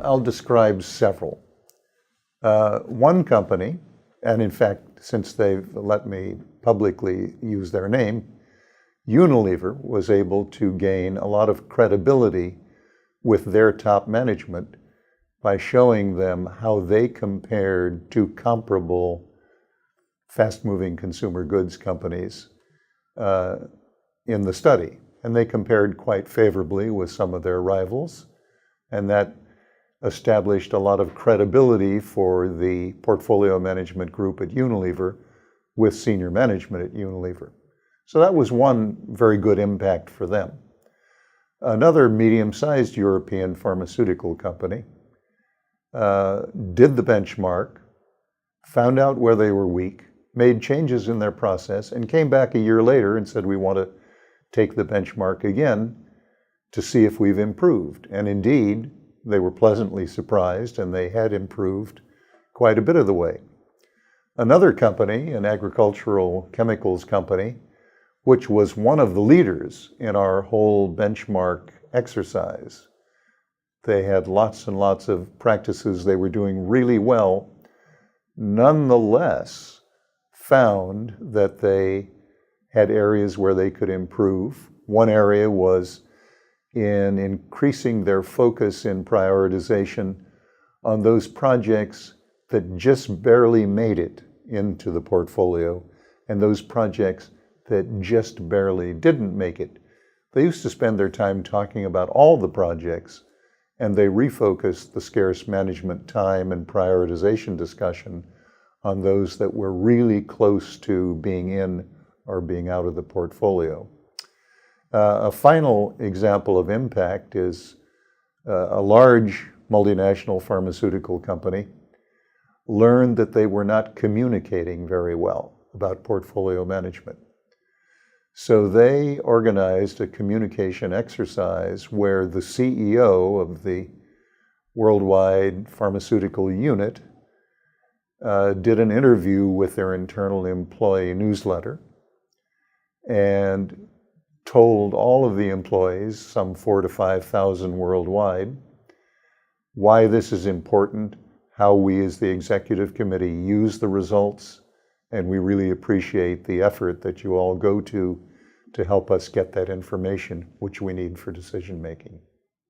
I'll describe several. One company, and in fact, since they've let me publicly use their name, Unilever was able to gain a lot of credibility with their top management by showing them how they compared to comparable fast-moving consumer goods companies in the study. And they compared quite favorably with some of their rivals, and that established a lot of credibility for the portfolio management group at Unilever with senior management at Unilever. So that was one very good impact for them. Another medium-sized European pharmaceutical company did the benchmark, found out where they were weak, made changes in their process, and came back a year later and said, we want to take the benchmark again to see if we've improved. And indeed, they were pleasantly surprised, and they had improved quite a bit of the way. Another company, an agricultural chemicals company, which was one of the leaders in our whole benchmark exercise. They had lots and lots of practices. They were doing really well. Nonetheless, found that they had areas where they could improve. One area was in increasing their focus in prioritization on those projects that just barely made it into the portfolio and those projects that just barely didn't make it. They used to spend their time talking about all the projects, and they refocused the scarce management time and prioritization discussion on those that were really close to being in or being out of the portfolio. A final example of impact is a large multinational pharmaceutical company learned that they were not communicating very well about portfolio management. So they organized a communication exercise where the CEO of the worldwide pharmaceutical unit did an interview with their internal employee newsletter and told all of the employees, some 4,000 to 5,000 worldwide, why this is important, how we as the executive committee use the results, and we really appreciate the effort that you all go to help us get that information, which we need for decision making.